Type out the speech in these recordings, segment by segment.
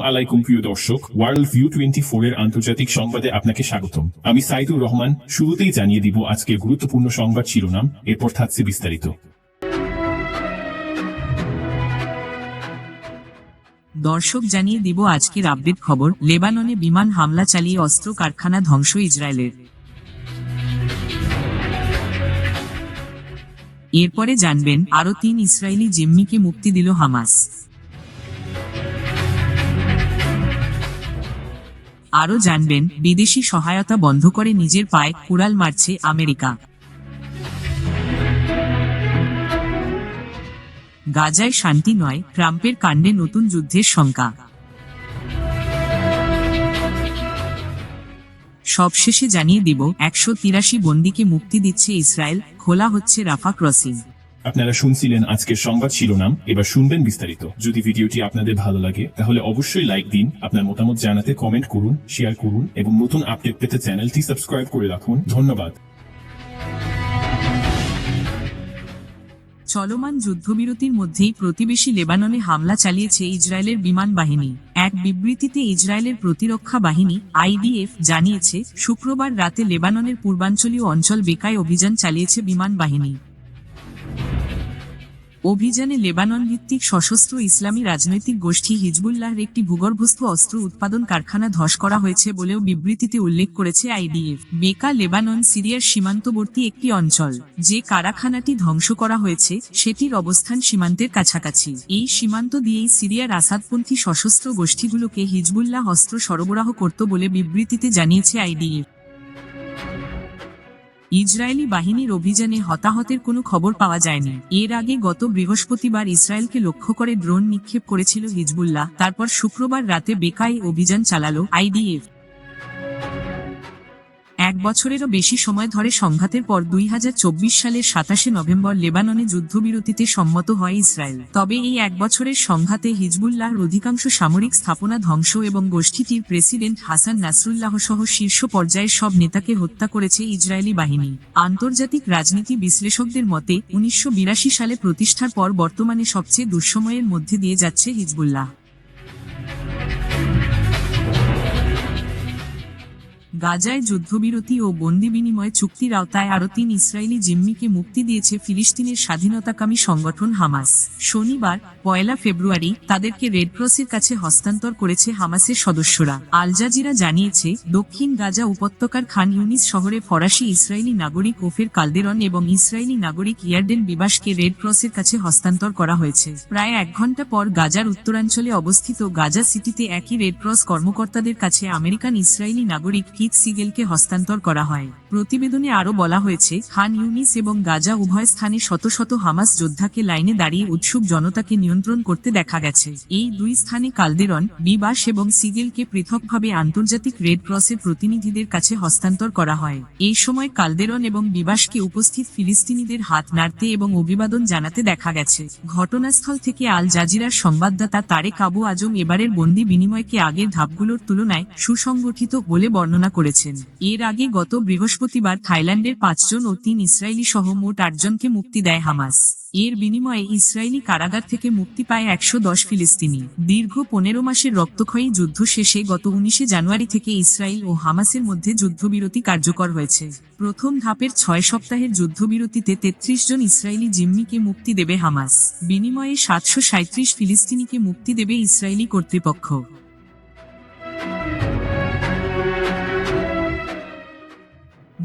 আলাইকুম প্রিয় দর্শক, ওয়ার্ল্ড ভিউ 24 এর আন্তর্জাতিক সংবাদে আপনাকে স্বাগতম। আমি সাইদুর রহমান। শুরুতেই জানিয়ে দিব আজকের গুরুত্বপূর্ণ সংবাদ শিরোনাম, এরপর থাকছে বিস্তারিত। দর্শক, জানিয়ে দিব আজকের আপডেট খবর। লেবাননে বিমান হামলা চালিয়ে অস্ত্র কারখানা ধ্বংস ইসরায়েলের। এরপরে জানবেন আরও 3 ইসরায়েলি জিম্মিকে মুক্তি দিল হামাস। আরও জানবেন বিদেশি সহায়তা বন্ধ করে নিজের পায়ে কুড়াল মারছে আমেরিকা। গাজায় শান্তি নয়, ট্রাম্পের কাণ্ডে নতুন যুদ্ধের শঙ্কা। সবশেষে জানিয়ে দিব 183 বন্দীকে মুক্তি দিচ্ছে ইসরায়েল, খোলা হচ্ছে রাফা ক্রসিং। আপনারা শুনছিলেন আজকের সংবাদ শিরোনাম, এবার শুনবেন বিস্তারিত। যদি ভিডিওটি আপনাদের ভালো লাগে তাহলে অবশ্যই লাইক দিন, আপনার মতামত জানাতে কমেন্ট করুন, শেয়ার করুন এবং নতুন আপডেট পেতে চ্যানেলটি সাবস্ক্রাইব করে রাখুন। ধন্যবাদ। চলমান যুদ্ধবিরতির মধ্যেই প্রতিবেশী লেবাননে হামলা চালিয়েছে ইসরায়েলের বিমান বাহিনী। এক বিবৃতিতে ইসরায়েলের প্রতিরক্ষা বাহিনী IDF জানিয়েছে, শুক্রবার রাতে লেবাননের পূর্বাঞ্চলীয় অঞ্চল বেকায় অভিযান চালিয়েছে বিমান বাহিনী। অভিযানে লেবানন ভিত্তিক সশস্ত্র ইসলামী রাজনৈতিক গোষ্ঠী হিজবুল্লাহর একটি ভূগর্ভস্থ অস্ত্র উৎপাদন কারখানা ধ্বংস করা হয়েছে বলেও বিবৃতিতে উল্লেখ করেছে IDF। বেকা লেবানন সিরিয়ার সীমান্তবর্তী একটি অঞ্চল। যে কারখানাটি ধ্বংস করা হয়েছে সেটির অবস্থান সীমান্তের কাছাকাছি। এই সীমান্ত দিয়েই সিরিয়ার আসাদপন্থী সশস্ত্র গোষ্ঠীগুলোকে হিজবুল্লাহ অস্ত্র সরবরাহ করত বলে বিবৃতিতে জানিয়েছে IDF। ইসরায়েলি বাহিনীর অভিযানে হতাহতের কোনো খবর পাওয়া যায়নি। এর আগে গত বৃহস্পতিবার ইসরায়েলকে লক্ষ্য করে ড্রোন নিক্ষেপ করেছিল হিজবুল্লাহ, তারপর শুক্রবার রাতে বেকায় অভিযান চালালো IDF। 1 বছরেরও বেশি সময় ধরে সংঘাতের পর 2024 সালের 27 নভেম্বর লেবাননে যুদ্ধবিরতিতে সম্মত হয় ইসরায়েল। তবে এই 1 বছরের সংঘাতে হিজবুল্লাহর অধিকাংশ সামরিক স্থাপনা ধ্বংস এবং গোষ্ঠীটির প্রেসিডেন্ট হাসান নাসরুল্লাহ সহ শীর্ষ পর্যায়ের সব নেতাকে হত্যা করেছে ইসরায়েলি বাহিনী। আন্তর্জাতিক রাজনীতি বিশ্লেষকদের মতে 1982 সালে প্রতিষ্ঠার পর বর্তমানে সবচেয়ে দুঃসময়ের মধ্যে দিয়ে যাচ্ছে হিজবুল্লাহ। গাজায় যুদ্ধবিরতি ও বন্দি বিনিময় চুক্তির আওতায় আরও 3 ইসরায়েলি জিম্মিকে মুক্তি দিয়েছে ফিলিস্তিনের স্বাধীনতাকামী সংগঠন হামাস। শনিবার 1 ফেব্রুয়ারি তাদেরকে রেডক্রসের কাছে হস্তান্তর করেছে হামাসের সদস্যরা। আল জাজিরা জানিয়েছে, দক্ষিণ গাজা উপত্যকার খান ইউনিস শহরে ফরাসি ইসরায়েলি নাগরিক ওফের কালদেরন এবং ইসরায়েলি নাগরিক ইয়ারডেন বিবাসকে রেডক্রসের কাছে হস্তান্তর করা হয়েছে। প্রায় 1 ঘণ্টা পর গাজার উত্তরাঞ্চলে অবস্থিত গাজা সিটিতে একই রেডক্রস কর্মকর্তাদের কাছে আমেরিকান ইসরায়েলি নাগরিক সিগেলকে হস্তান্তর করা হয়। প্রতিবেদনে আরও বলা হয়েছে, খান ইউনিস এবং গাজা উভয় স্থানে শত শত হামাস যোদ্ধাকে লাইনে দাঁড়িয়ে উৎসুক জনতাকে নিয়ন্ত্রণ করতে দেখা গেছে। এই 2 স্থানে কালদেরন, বিবাস এবং সিগেলকে পৃথকভাবে আন্তর্জাতিক রেড ক্রসের প্রতিনিধিদের কাছে হস্তান্তর করা হয়। এই সময় কালদেরন এবং বিবাসকে উপস্থিত ফিলিস্তিনিদের হাত নাড়তে এবং অভিবাদন জানাতে দেখা গেছে। ঘটনাস্থল থেকে আল জাজিরার সংবাদদাতা তারেক আবু আজম এবারের বন্দি বিনিময়কে আগের ধাপগুলোর তুলনায় সুসংগঠিত বলে বর্ণনা করেছেন। এর আগে গত বৃহস্পতিবার থাইল্যান্ডের 5 জন ও 3 ইসরায়েলি সহ মোট 8 জনকে মুক্তি দেয় হামাস। এর বিনিময়ে ইসরায়েলি কারাগার থেকে মুক্তি পায় 110 ফিলিস্তিনি। দীর্ঘ 15 মাসের রক্তক্ষয়ী যুদ্ধ শেষে গত 19 জানুয়ারি থেকে ইসরায়েল ও হামাসের মধ্যে যুদ্ধবিরতি কার্যকর হয়েছে। প্রথম ধাপের 6 সপ্তাহের যুদ্ধবিরতিতে 33 জন ইসরায়েলি জিম্মিকে মুক্তি দেবে হামাস। বিনিময়ে 737 ফিলিস্তিনিকে মুক্তি দেবে ইসরায়েলি কর্তৃপক্ষ।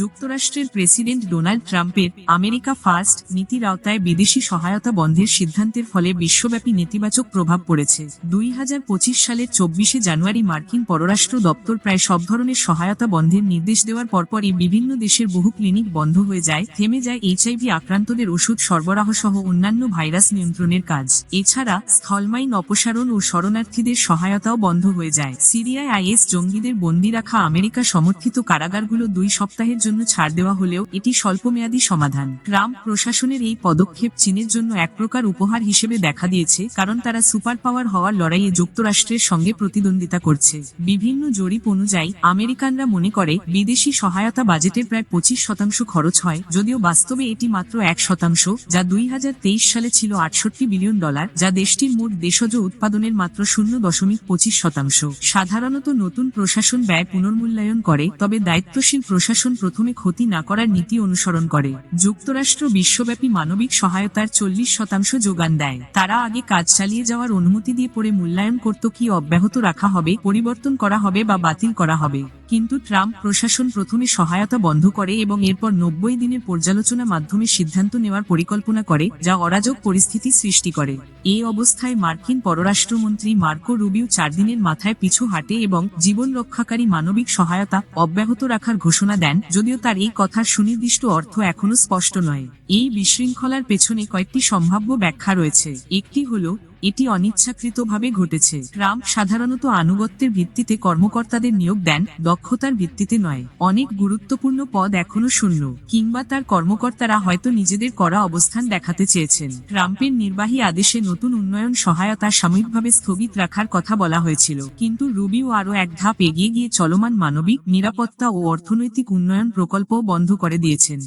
যুক্তরাষ্ট্রের প্রেসিডেন্ট ডোনাল্ড ট্রাম্পের আমেরিকা ফার্স্ট নীতির আওতায় বিদেশি সহায়তা বন্ধের সিদ্ধান্তের ফলে বিশ্বব্যাপী নেতিবাচক প্রভাব পড়েছে। 2025 সালের 24 জানুয়ারি মার্কিন পররাষ্ট্র দপ্তর প্রায় সব ধরনের সহায়তা বন্ধের নির্দেশ দেওয়ার পরপরই বিভিন্ন দেশের বহু ক্লিনিক বন্ধ হয়ে যায়, থেমে যায় HIV আক্রান্তদের ওষুধ সরবরাহ সহ অন্যান্য ভাইরাস নিয়ন্ত্রণের কাজ। এছাড়া স্থলমাইন অপসারণ ও শরণার্থীদের সহায়তাও বন্ধ হয়ে যায়। সিরিয়ায় IS জঙ্গিদের বন্দী রাখা আমেরিকা সমর্থিত কারাগারগুলো 2 সপ্তাহের জন্য ছাড় দেওয়া হলেও এটি স্বল্পমেয়াদী সমাধান। ট্রাম্প প্রশাসনের এই পদক্ষেপ চীনের জন্য এক প্রকার উপহার হিসেবে দেখা দিয়েছে, কারণ তারা সুপার পাওয়ার হওয়ার লড়াইয়ে যুক্তরাষ্ট্রের সঙ্গে প্রতিদ্বন্দ্বিতা করছে। বিভিন্ন জরিপ অনুযায়ী আমেরিকানরা মনে করে বিদেশি সহায়তা বাজেটের প্রায় 25% খরচ হয়, যদিও বাস্তবে এটি মাত্র 1%, যা 2023 সালে ছিল $68 বিলিয়ন, যা দেশটির মোট দেশজ উৎপাদনের মাত্র 0.25%। সাধারণত নতুন প্রশাসন ব্যয় পুনর্মূল্যায়ন করে, তবে দায়িত্বশীল প্রশাসন প্রথমে ক্ষতি না করার নীতি অনুসরণ করে। যুক্তরাষ্ট্র বিশ্বব্যাপী মানবিক সহায়তার 40% যোগান দেয়। তারা আগে কাজ চালিয়ে যাওয়ার অনুমতি দিয়ে পরে মূল্যায়ন করত কি অব্যাহত রাখা হবে, পরিবর্তন করা হবে বা বাতিল করা হবে। কিন্তু ট্রাম্প প্রশাসন প্রথমে সহায়তা বন্ধ করে এবং এরপর 90 দিনের পর্যালোচনা মাধ্যমে সিদ্ধান্ত নেওয়ার পরিকল্পনা করে, যা অরাজক পরিস্থিতি সৃষ্টি করে। এই অবস্থায় মার্কিন পররাষ্ট্রমন্ত্রী মার্কো রুবিও 4 দিনের মাথায় পিছু হাঁটে এবং জীবন রক্ষাকারী মানবিক সহায়তা অব্যাহত রাখার ঘোষণা দেন, যদিও তার এই কথার সুনির্দিষ্ট অর্থ এখনো স্পষ্ট নয়। এই বিশৃঙ্খলার পেছনে কয়েকটি সম্ভাব্য ব্যাখ্যা রয়েছে। একটি হলো এটি অনিচ্ছাকৃতভাবে ঘটেছে। ট্রাম্প সাধারণত আনুগত্যের ভিত্তিতে কর্মকর্তাদের নিয়োগ দেন, দক্ষতার ভিত্তিতে নয়। অনেক গুরুত্বপূর্ণ পদ এখনো শূন্য, কিংবা তার কর্মকর্তারা হয়তো নিজেদের করা অবস্থান দেখাতে চেয়েছেন। ট্রাম্পের নির্বাহী আদেশে নতুন উন্নয়ন সহায়তা সাময়িকভাবে স্থগিত রাখার কথা বলা হয়েছিল, কিন্তু রুবিও আরও এক ধাপ এগিয়ে গিয়ে চলমান মানবিক, নিরাপত্তা ও অর্থনৈতিক উন্নয়ন প্রকল্পও বন্ধ করে দিয়েছেন।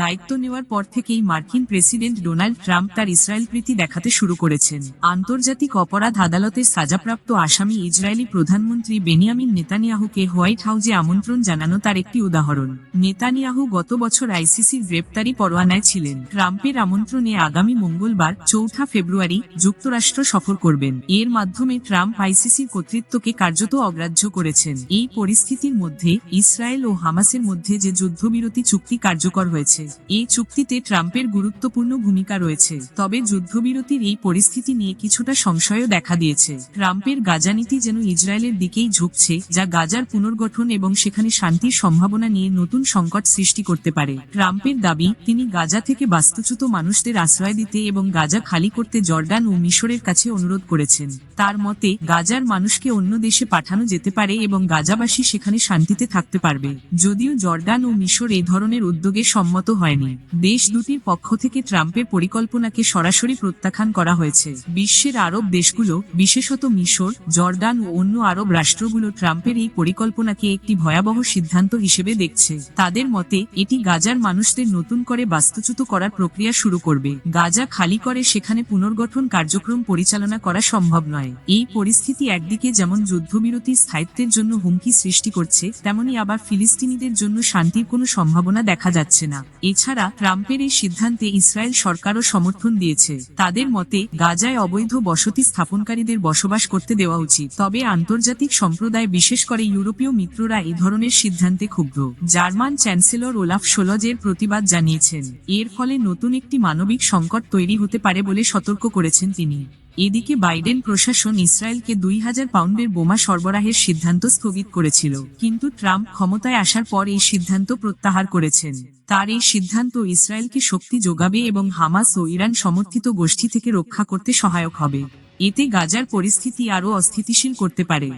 দায়িত্ব নেওয়ার পর থেকেই মার্কিন প্রেসিডেন্ট ডোনাল্ড ট্রাম্প তার ইসরায়েল প্রীতি দেখাতে শুরু করেছেন। আন্তর্জাতিক অপরাধ আদালতের সাজাপ্রাপ্ত আসামি ইসরায়েলি প্রধানমন্ত্রী বেনিয়ামিন নেতানিয়াহুকে হোয়াইট হাউজে আমন্ত্রণ জানানো তার একটি উদাহরণ। নেতানিয়াহু গত বছর আইসিসির গ্রেপ্তারি পরোয়ানায় ছিলেন। ট্রাম্পের আমন্ত্রণে আগামী মঙ্গলবার 4 ফেব্রুয়ারি যুক্তরাষ্ট্র সফর করবেন। এর মাধ্যমে ট্রাম্প আইসিসির কর্তৃত্বকে কার্যত অগ্রাহ্য করেছেন। এই পরিস্থিতির মধ্যে ইসরায়েল ও হামাসের মধ্যে যে যুদ্ধবিরতি চুক্তি কার্যকর হয়েছে, এই চুক্তিতে ট্রাম্পের গুরুত্বপূর্ণ ভূমিকা রয়েছে। তবে যুদ্ধবিরতির এই পরিস্থিতি নিয়ে কিছুটা সংশয়ও দেখা দিয়েছে। ট্রাম্পের গাজা নীতি যেন ইসরায়েলের দিকেই ঝুঁকছে, যা গাজার পুনর্গঠন এবং সেখানে শান্তির সম্ভাবনা নিয়ে নতুন সংকট সৃষ্টি করতে পারে। ট্রাম্পের দাবি, তিনি গাজা থেকে বাস্তুচ্যুত মানুষদের আশ্রয় দিতে এবং গাজা খালি করতে জর্ডান ও মিশরের কাছে অনুরোধ করেছেন। তার মতে, গাজার মানুষকে অন্য দেশে পাঠানো যেতে পারে এবং গাজাবাসী সেখানে শান্তিতে থাকতে পারবে। যদিও জর্ডান ও মিশর এই ধরনের উদ্যোগে সম্মত হয়নি। দেশ দুটির পক্ষ থেকে ট্রাম্পের পরিকল্পনাকে সরাসরি প্রত্যাখ্যান করা হয়েছে। বিশ্বের আরব দেশগুলো, বিশেষত মিশর, জর্ডান ও অন্য আরব রাষ্ট্রগুলো ট্রাম্পের এই পরিকল্পনাকে একটি ভয়াবহ সিদ্ধান্ত হিসেবে দেখছে। তাদের মতে, এটি গাজার মানুষদের নতুন করে বাস্তুচ্যুত করার প্রক্রিয়া শুরু করবে। গাজা খালি করে সেখানে পুনর্গঠন কার্যক্রম পরিচালনা করা সম্ভব নয়। এই পরিস্থিতি একদিকে যেমন যুদ্ধবিরতির স্থায়িত্বের জন্য হুমকি সৃষ্টি করছে, তেমনি আবার ফিলিস্তিনিদের জন্য শান্তির কোনো সম্ভাবনা দেখা যাচ্ছে না। এছাড়া ট্রাম্পের এই সিদ্ধান্তে ইসরায়েল সরকারও সমর্থন দিয়েছে। তাদের মতে, গাজায় অবৈধ বসতি স্থাপনকারীদের বসবাস করতে দেওয়া উচিত। তবে আন্তর্জাতিক সম্প্রদায়, বিশেষ করে ইউরোপীয় মিত্ররা এই ধরনের সিদ্ধান্তে ক্ষুব্ধ। জার্মান চ্যান্সেলর ওলাফ শোলজ এর প্রতিবাদ জানিয়েছেন। এর ফলে নতুন একটি মানবিক সংকট তৈরি হতে পারে বলে সতর্ক করেছেন তিনি। এদিকে বাইডেন প্রশাসন ইসরায়েলকে 2000 পাউন্ডের বোমা সরবরাহের সিদ্ধান্ত স্থগিত করেছিল, কিন্তু ট্রাম্প ক্ষমতায় আসার পর এই সিদ্ধান্ত প্রত্যাহার করেছেন। তার এই সিদ্ধান্ত ইসরায়েলকে শক্তি যোগাবে এবং হামাস ও ইরান সমর্থিত গোষ্ঠী থেকে রক্ষা করতে সহায়ক হবে। এতে গাজার পরিস্থিতি আরও অস্থিতিশীল করতে পারে।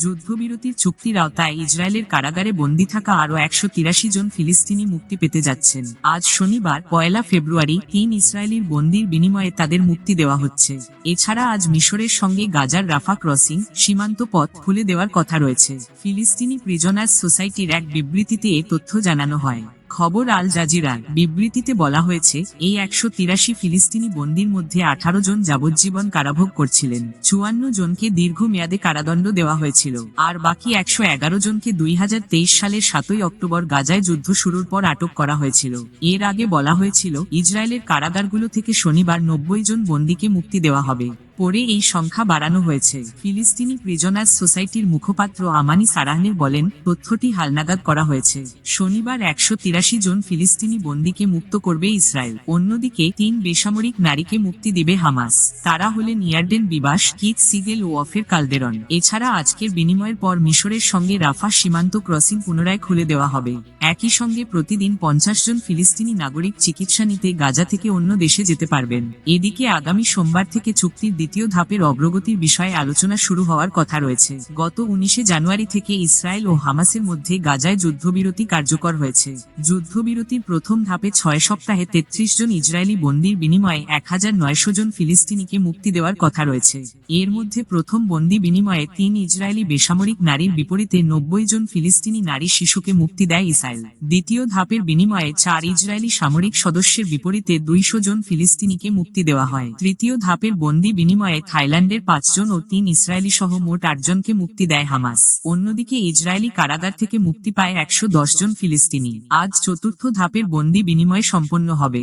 যুদ্ধবিরতির চুক্তির আওতায় ইসরায়েলের কারাগারে বন্দী থাকা আরও 183 জন ফিলিস্তিনি মুক্তি পেতে যাচ্ছেন। আজ শনিবার 1 ফেব্রুয়ারি 3 ইসরায়েলির বন্দির বিনিময়ে তাদের মুক্তি দেওয়া হচ্ছে। এছাড়া আজ মিশরের সঙ্গে গাজার রাফা ক্রসিং সীমান্ত পথ খুলে দেওয়ার কথা রয়েছে। ফিলিস্তিনি প্রিজনার্স সোসাইটির এক বিবৃতিতে এ তথ্য জানানো হয়। খবর আল জাজিরার বিবৃতিতে বলা হয়েছে, এই 183 ফিলিস্তিনি বন্দির মধ্যে 18 জন যাবজ্জীবন কারাভোগ করছিলেন, 54 জনকে দীর্ঘমেয়াদে কারাদণ্ড দেওয়া হয়েছিল, আর বাকি 111 জনকে 2023 সালের 7 অক্টোবর গাজায় যুদ্ধ শুরুর পর আটক করা হয়েছিল। এর আগে বলা হয়েছিল, ইসরায়েলের কারাগারগুলো থেকে শনিবার 90 জন বন্দীকে মুক্তি দেওয়া হবে। পরে এই সংখ্যা বাড়ানো হয়েছে। ফিলিস্তিনি প্রিজনার্স সোসাইটির মুখপাত্র আমানি সারাহনের বলেন, তথ্যটি হালনাগাদ করা হয়েছে। শনিবার 183 জন ফিলিস্তিনি বন্দীকে মুক্ত করবে ইসরায়েল। অন্যদিকে 3 বেসামরিক নারীকে মুক্তি দেবে হামাস। তারা হলেন ইয়ারডেন বিবাস, কিথ সিগেল ও অফের কালদেরন। এছাড়া আজকের বিনিময়ের পর মিশরের সঙ্গে রাফা সীমান্ত ক্রসিং পুনরায় খুলে দেওয়া হবে। একই সঙ্গে প্রতিদিন 50 জন ফিলিস্তিনি নাগরিক চিকিৎসা নিতে গাজা থেকে অন্য দেশে যেতে পারবেন। এদিকে আগামী সোমবার থেকে চুক্তির দ্বিতীয় ধাপের অগ্রগতির বিষয়ে আলোচনা শুরু হওয়ার কথা রয়েছে। গত 19 জানুয়ারি থেকে ইসরায়েল ও হামাসের মধ্যে গাজায় যুদ্ধবিরতি কার্যকর হয়েছে। যুদ্ধবিরতির প্রথম ধাপে 6 সপ্তাহে 33 জন ইসরায়েলি বন্দীর বিনিময়ে 1900 জন ফিলিস্তিনিকে মুক্তি দেওয়ার কথা রয়েছে। এর মধ্যে প্রথম বন্দী বিনিময়ে 3 ইসরায়েলি বেসামরিক নারীর বিপরীতে 90 জন ফিলিস্তিনি নারী শিশুকে মুক্তি দেয় ইসরায়েল। দ্বিতীয় ধাপের বিনিময়ে 4 ইসরায়েলি সামরিক সদস্যের বিপরীতে 200 জন ফিলিস্তিনিকে মুক্তি দেওয়া হয়। তৃতীয় ধাপের বন্দী বিনিময়ে থাইল্যান্ডের 5 জন ও 3 ইসরায়েলি সহ মোট 8 জনকে মুক্তি দেয় হামাস। অন্যদিকে ইসরায়েলি কারাগার থেকে মুক্তি পায় 110 জন ফিলিস্তিনি। আজ চতুর্থ ধাপের বন্দী বিনিময় সম্পন্ন হবে।